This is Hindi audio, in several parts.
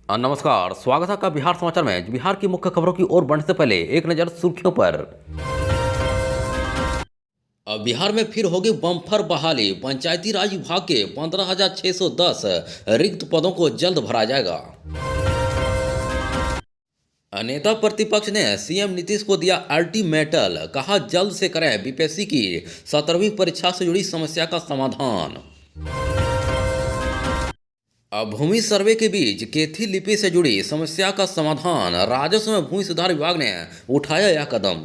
नमस्कार, स्वागत है आपका बिहार समाचार में। बिहार की मुख्य खबरों की ओर बढ़ने से पहले एक नज़र सुर्खियों पर। अब बिहार में फिर होगी बम्पर बहाली। पंचायती राज विभाग के 15,610 रिक्त पदों को जल्द भरा जाएगा। नेता प्रतिपक्ष ने सीएम नीतीश को दिया अल्टीमेटल, कहा जल्द से करें बीपीएससी की 17वीं परीक्षा से जुड़ी समस्या का समाधान। भूमि सर्वे के बीच केथी लिपि से जुड़ी समस्या का समाधान, राजस्व में भूमि सुधार विभाग ने उठाया यह कदम।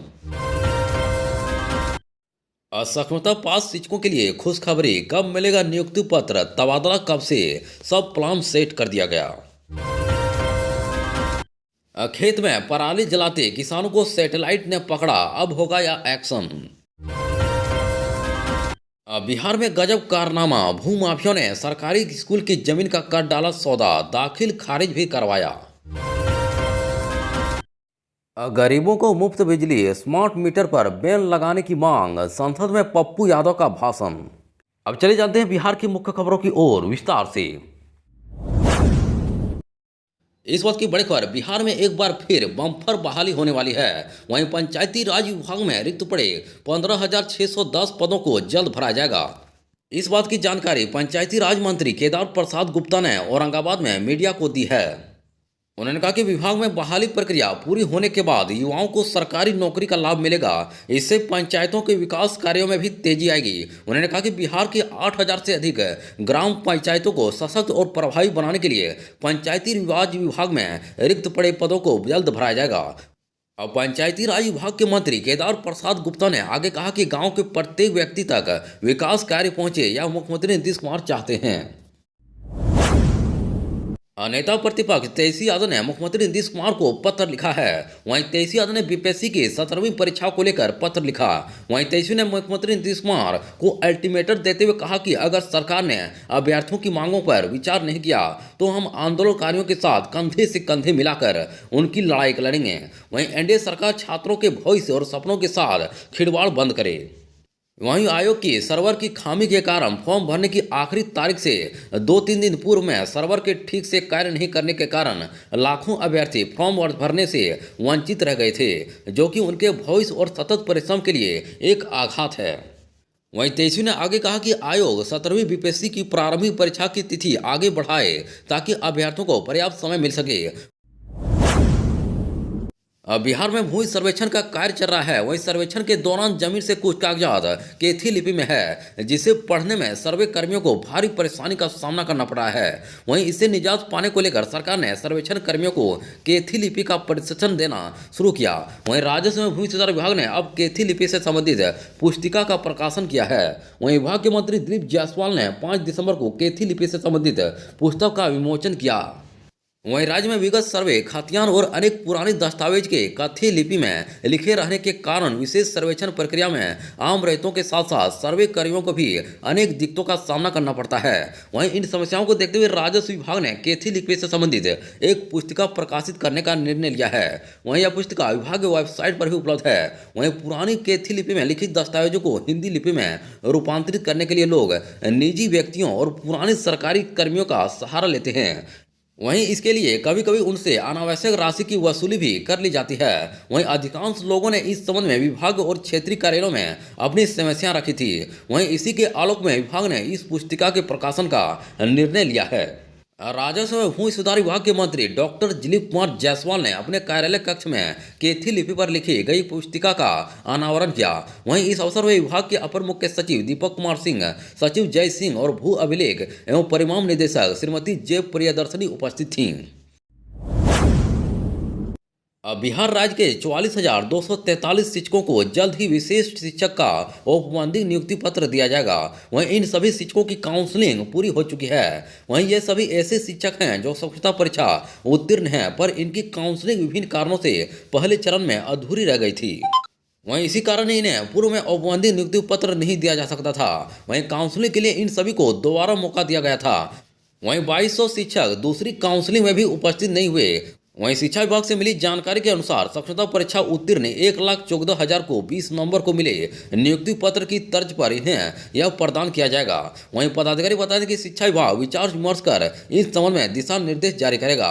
असक्षमता पास शिक्षकों के लिए खुशखबरी, कब मिलेगा नियुक्ति पत्र, तबादला कब से, सब प्लान सेट कर दिया गया। खेत में पराली जलाते किसानों को सैटेलाइट ने पकड़ा, अब होगा यह एक्शन। बिहार में गजब कारनामा, भूमाफियों ने सरकारी स्कूल की जमीन का कर डाला सौदा, दाखिल खारिज भी करवाया। गरीबों को मुफ्त बिजली, स्मार्ट मीटर पर बैन लगाने की मांग, संसद में पप्पू यादव का भाषण। अब चले जाते हैं बिहार की मुख्य खबरों की ओर विस्तार से। इस वक्त की बड़ी खबर, बिहार में एक बार फिर बम्पर बहाली होने वाली है। वहीं पंचायती राज विभाग में रिक्त पड़े 15,610 पदों को जल्द भरा जाएगा। इस बात की जानकारी पंचायती राज मंत्री केदार प्रसाद गुप्ता ने औरंगाबाद में मीडिया को दी है। उन्होंने कहा कि विभाग में बहाली प्रक्रिया पूरी होने के बाद युवाओं को सरकारी नौकरी का लाभ मिलेगा। इससे पंचायतों के विकास कार्यों में भी तेजी आएगी। उन्होंने कहा कि बिहार की 8,000 से अधिक ग्राम पंचायतों को सशक्त और प्रभावी बनाने के लिए पंचायती राज विभाग में रिक्त पड़े पदों को जल्द भराया जाएगा। अब पंचायती राज विभाग के मंत्री केदार प्रसाद गुप्ता ने आगे कहा कि गाँव के प्रत्येक व्यक्ति तक विकास कार्य पहुंचे, यह मुख्यमंत्री नीतीश कुमार चाहते हैं। नेता प्रतिपक्ष तेजस्वी यादव ने मुख्यमंत्री नीतीश कुमार को पत्र लिखा है। वहीं तेजस्वी यादव ने बीपीएससी की 17वीं परीक्षा को लेकर पत्र लिखा। वहीं तेजस्वी ने मुख्यमंत्री नीतीश कुमार को अल्टीमेटम देते हुए कहा कि अगर सरकार ने अभ्यर्थियों की मांगों पर विचार नहीं किया तो हम आंदोलनकारियों के साथ कंधे से कंधे मिलाकर उनकी लड़ाई लड़ेंगे। वहीं एनडीए सरकार छात्रों के भविष्य और सपनों के साथ खिलवाड़ बंद करे। वहीं आयोग की सर्वर की खामी के कारण फॉर्म भरने की आखिरी तारीख से 2-3 दिन पूर्व में सर्वर के ठीक से कार्य नहीं करने के कारण लाखों अभ्यर्थी फॉर्म भरने से वंचित रह गए थे, जो कि उनके भविष्य और सतत परिश्रम के लिए एक आघात है। वहीं तेजस्वी ने आगे कहा कि आयोग 17वीं बीपीएससी की प्रारंभिक परीक्षा की तिथि आगे बढ़ाए ताकि अभ्यर्थियों को पर्याप्त समय मिल सके। बिहार में भूमि सर्वेक्षण का कार्य चल रहा है। वहीं सर्वेक्षण के दौरान जमीन से कुछ कागजात केथी लिपि में है, जिसे पढ़ने में सर्वे कर्मियों को भारी परेशानी का सामना करना पड़ रहा है। वहीं इससे निजात पाने को लेकर सरकार ने सर्वेक्षण कर्मियों को केथी लिपि का प्रशिक्षण देना शुरू किया। वहीं राजस्व में भूमि सुधार विभाग ने अब केथी लिपि से संबंधित पुस्तिका का प्रकाशन किया है। वहीं विभाग के मंत्री दिलीप जायसवाल ने 5 दिसंबर को केथी लिपि से संबंधित पुस्तक का विमोचन किया। वहीं राज्य में विगत सर्वे खतियान और अनेक पुराने दस्तावेज के कथी लिपि में लिखे रहने के कारण विशेष सर्वेक्षण प्रक्रिया में आम रैयतों के साथ साथ सर्वे कर्मियों को भी अनेक दिक्कतों का सामना करना पड़ता है। वहीं इन समस्याओं को देखते हुए राजस्व विभाग ने केथी लिपि से संबंधित एक पुस्तिका प्रकाशित करने का निर्णय लिया है। वहीं यह पुस्तिका विभाग की वेबसाइट पर भी उपलब्ध है। वहीं पुरानी केथी लिपि में लिखित दस्तावेजों को हिंदी लिपि में रूपांतरित करने के लिए लोग निजी व्यक्तियों और पुराने सरकारी कर्मियों का सहारा लेते हैं। वहीं इसके लिए कभी कभी उनसे अनावश्यक राशि की वसूली भी कर ली जाती है। वहीं अधिकांश लोगों ने इस संबंध में विभाग और क्षेत्रीय कार्यालयों में अपनी समस्याएं रखी थी। वहीं इसी के आलोक में विभाग ने इस पुस्तिका के प्रकाशन का निर्णय लिया है। राजस्व में भूमि सुधार विभाग के मंत्री डॉक्टर दिलीप कुमार जायसवाल ने अपने कार्यालय कक्ष में केथी लिपि पर लिखी गई पुस्तिका का अनावरण किया। वहीं इस अवसर में विभाग के अपर मुख्य सचिव दीपक कुमार सिंह, सचिव जय सिंह और भू अभिलेख एवं परिमाण निदेशक श्रीमती जय प्रियदर्शनी उपस्थित थीं। बिहार राज्य के 44,243 शिक्षकों को जल्द ही विशेष शिक्षक का औपबंधिक नियुक्ति पत्र दिया जाएगा। वहीं इन सभी शिक्षकों की काउंसलिंग पूरी हो चुकी है। वहीं ये सभी ऐसे शिक्षक हैं जो साक्षरता परीक्षा उत्तीर्ण हैं, पर इनकी काउंसलिंग विभिन्न कारणों से पहले चरण में अधूरी रह गई थी। वहीं इसी कारण इन्हें पूर्व में औपबंधिक नियुक्ति पत्र नहीं दिया जा सकता था। वहीं काउंसलिंग के लिए इन सभी को दोबारा मौका दिया गया था। वहीं 2200 शिक्षक दूसरी काउंसलिंग में भी उपस्थित नहीं हुए। वहीं शिक्षा विभाग से मिली जानकारी के अनुसार साक्षरता परीक्षा उत्तीर्ण 1,14,000 को 20 नवंबर को मिले नियुक्ति पत्र की तर्ज पर इन्हें यह प्रदान किया जाएगा। वहीं पदाधिकारी बताते हैं कि शिक्षा विभाग विचार विमर्श कर इस संबंध में दिशा निर्देश जारी करेगा।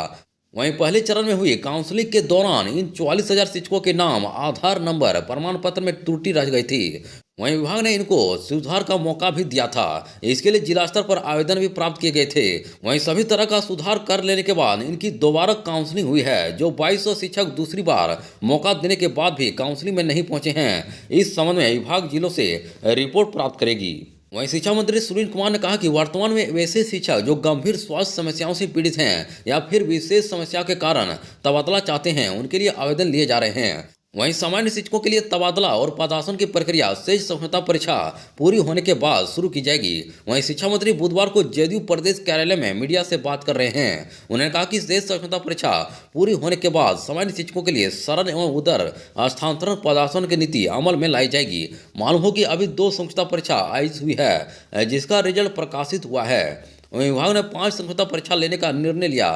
वहीं पहले चरण में हुई काउंसलिंग के दौरान इन 44,000 शिक्षकों के नाम, आधार नंबर, प्रमाण पत्र में त्रुटि रह गई थी। वहीं विभाग ने इनको सुधार का मौका भी दिया था। इसके लिए जिला स्तर पर आवेदन भी प्राप्त किए गए थे। वहीं सभी तरह का सुधार कर लेने के बाद इनकी दोबारा काउंसलिंग हुई है। जो 2200 शिक्षक दूसरी बार मौका देने के बाद भी काउंसलिंग में नहीं पहुंचे हैं, इस संबंध में विभाग जिलों से रिपोर्ट प्राप्त करेगी। वहीं शिक्षा मंत्री सुनील कुमार ने कहा कि वर्तमान में वैसे शिक्षक जो गंभीर स्वास्थ्य समस्याओं से पीड़ित हैं या फिर विशेष समस्या के कारण तबादला चाहते हैं, उनके लिए आवेदन लिए जा रहे हैं। वहीं सामान्य शिक्षकों के लिए तबादला और पदासन की प्रक्रिया शेष सफलता परीक्षा पूरी होने के बाद शुरू की जाएगी। वहीं शिक्षा मंत्री बुधवार को जदयू प्रदेश कार्यालय में मीडिया से बात कर रहे हैं। उन्होंने कहा कि शेष सफलता परीक्षा पूरी होने के बाद सामान्य शिक्षकों के लिए सरल एवं उदर स्थानांतरण पदासन की नीति अमल में लाई जाएगी। मालूम हो कि अभी 2 समझौता परीक्षा आई हुई है, जिसका रिजल्ट प्रकाशित हुआ है। वहीं विभाग ने 5 समझौता परीक्षा लेने का निर्णय लिया।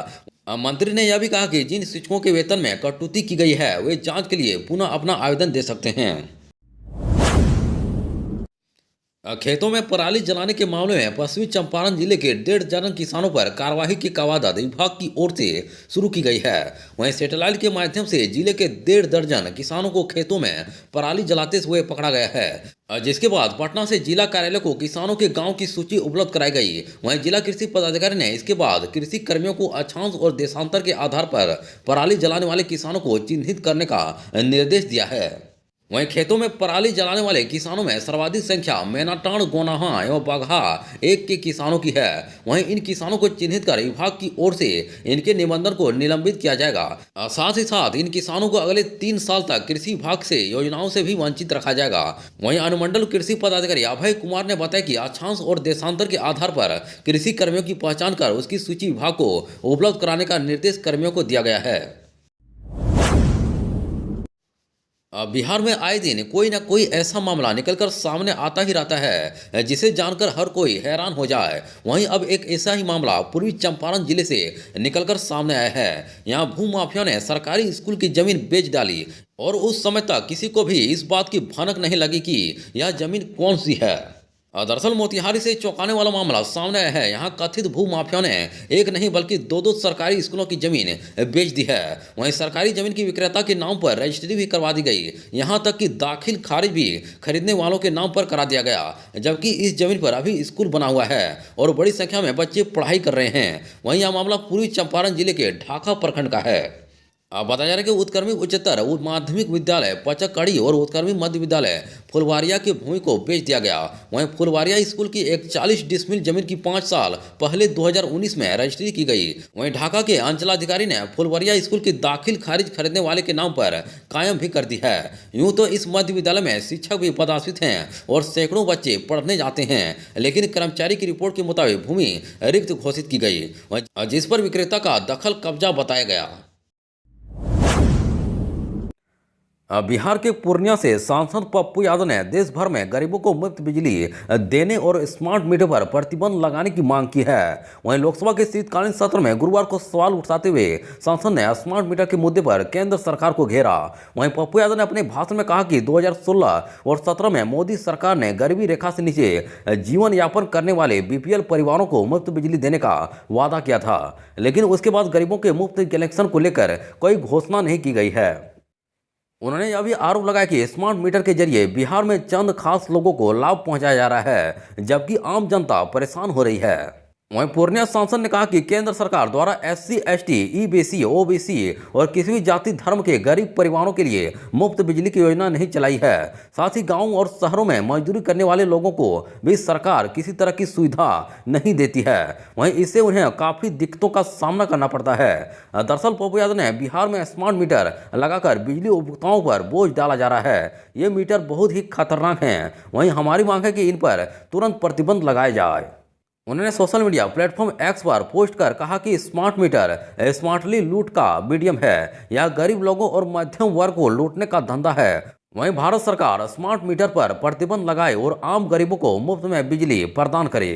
मंत्री ने यह भी कहा कि जिन शिक्षकों के वेतन में कटौती की गई है, वे जांच के लिए पुनः अपना आवेदन दे सकते हैं। खेतों में पराली जलाने के मामले में पश्चिमी चंपारण जिले के 1.5 दर्जन किसानों पर कार्रवाई की कवायद विभाग की ओर से शुरू की गई है। वहीं सैटेलाइट के माध्यम से जिले के 1.5 दर्जन किसानों को खेतों में पराली जलाते हुए पकड़ा गया है, जिसके बाद पटना से जिला कार्यालय को किसानों के गांव की सूची उपलब्ध कराई गई। वहीं जिला कृषि पदाधिकारी ने इसके बाद कृषि कर्मियों को अक्षांश और देशांतर के आधार पर पराली जलाने वाले किसानों को चिन्हित करने का निर्देश दिया है। वहीं खेतों में पराली जलाने वाले किसानों में सर्वाधिक संख्या मैनाटांड, गोनाहा एवं बगहा 1 के किसानों की है। वहीं इन किसानों को चिन्हित कर विभाग की ओर से इनके निबंधन को निलंबित किया जाएगा। साथ ही साथ इन किसानों को अगले 3 साल तक कृषि विभाग से योजनाओं से भी वंचित रखा जाएगा। वहीं अनुमंडल कृषि पदाधिकारी अभय कुमार ने बताया कि अक्षांश और देशांतर के आधार पर कृषि कर्मियों की पहचान कर उसकी सूची विभाग को उपलब्ध कराने का निर्देश कर्मियों को दिया गया है। बिहार में आए दिन कोई न कोई ऐसा मामला निकलकर सामने आता ही रहता है, जिसे जानकर हर कोई हैरान हो जाए। वहीं अब एक ऐसा ही मामला पूर्वी चंपारण जिले से निकलकर सामने आया है। यहां भूमाफिया ने सरकारी स्कूल की जमीन बेच डाली और उस समय तक किसी को भी इस बात की भनक नहीं लगी कि यह जमीन कौन सी है। दरअसल मोतिहारी से चौंकाने वाला मामला सामने आया है। यहाँ कथित भू माफिया ने एक नहीं बल्कि 2 सरकारी स्कूलों की जमीन बेच दी है। वहीं सरकारी जमीन की विक्रेता के नाम पर रजिस्ट्री भी करवा दी गई। यहाँ तक कि दाखिल खारिज भी खरीदने वालों के नाम पर करा दिया गया, जबकि इस जमीन पर अभी स्कूल बना हुआ है और बड़ी संख्या में बच्चे पढ़ाई कर रहे हैं। वहीं यह मामला पूर्वी चंपारण जिले के ढाका प्रखंड का है। बताया जा रहा है कि उत्कर्मी उच्चतर माध्यमिक विद्यालय पचकड़ी और उत्कर्मी मध्य विद्यालय फुलवारिया की भूमि को बेच दिया गया। वहीं फुलवारिया स्कूल की एक 40 डिसमिल जमीन की 5 साल पहले 2019 में रजिस्ट्री की गई। वहीं ढाका के अंचलाधिकारी ने फुलवारिया स्कूल की दाखिल खारिज खरीदने वाले के नाम पर कायम भी कर दी है। यूं तो इस मध्य विद्यालय में शिक्षक भी पदाश्रित हैं और सैकड़ों बच्चे पढ़ने जाते हैं, लेकिन कर्मचारी की रिपोर्ट के मुताबिक भूमि रिक्त घोषित की गई, जिस पर विक्रेता का दखल कब्जा बताया गया। बिहार के पूर्णिया से सांसद पप्पू यादव ने देश भर में गरीबों को मुफ्त बिजली देने और स्मार्ट मीटर पर प्रतिबंध लगाने की मांग की है। वहीं लोकसभा के शीतकालीन सत्र में गुरुवार को सवाल उठाते हुए सांसद ने स्मार्ट मीटर के मुद्दे पर केंद्र सरकार को घेरा। वहीं पप्पू यादव ने अपने भाषण में कहा कि 2016 और 17 में मोदी सरकार ने गरीबी रेखा से नीचे जीवन यापन करने वाले बीपीएल परिवारों को मुफ्त बिजली देने का वादा किया था, लेकिन उसके बाद गरीबों के मुफ्त कनेक्शन को लेकर कोई घोषणा नहीं की गई है। उन्होंने यह भी आरोप लगाया कि स्मार्ट मीटर के जरिए बिहार में चंद खास लोगों को लाभ पहुंचाया जा रहा है, जबकि आम जनता परेशान हो रही है। वहीं पूर्णिया सांसद ने कहा कि केंद्र सरकार द्वारा SC, ST, EBC, OBC और किसी भी जाति धर्म के गरीब परिवारों के लिए मुफ्त बिजली की योजना नहीं चलाई है। साथ ही गांव और शहरों में मजदूरी करने वाले लोगों को भी सरकार किसी तरह की सुविधा नहीं देती है। वहीं इससे उन्हें काफ़ी दिक्कतों का सामना करना पड़ता है। दरअसल पप्पू यादव ने बिहार में स्मार्ट मीटर लगाकर बिजली उपभोक्ताओं पर बोझ डाला जा रहा है। ये मीटर बहुत ही खतरनाक हैं। वहीं हमारी मांग है कि इन पर तुरंत प्रतिबंध लगाया जाए। उन्होंने सोशल मीडिया प्लेटफॉर्म X पर पोस्ट कर कहा कि स्मार्ट मीटर स्मार्टली लूट का मीडियम है। यह गरीब लोगों और मध्यम वर्ग को लूटने का धंधा है। वहीं भारत सरकार स्मार्ट मीटर पर प्रतिबंध लगाए और आम गरीबों को मुफ्त में बिजली प्रदान करे।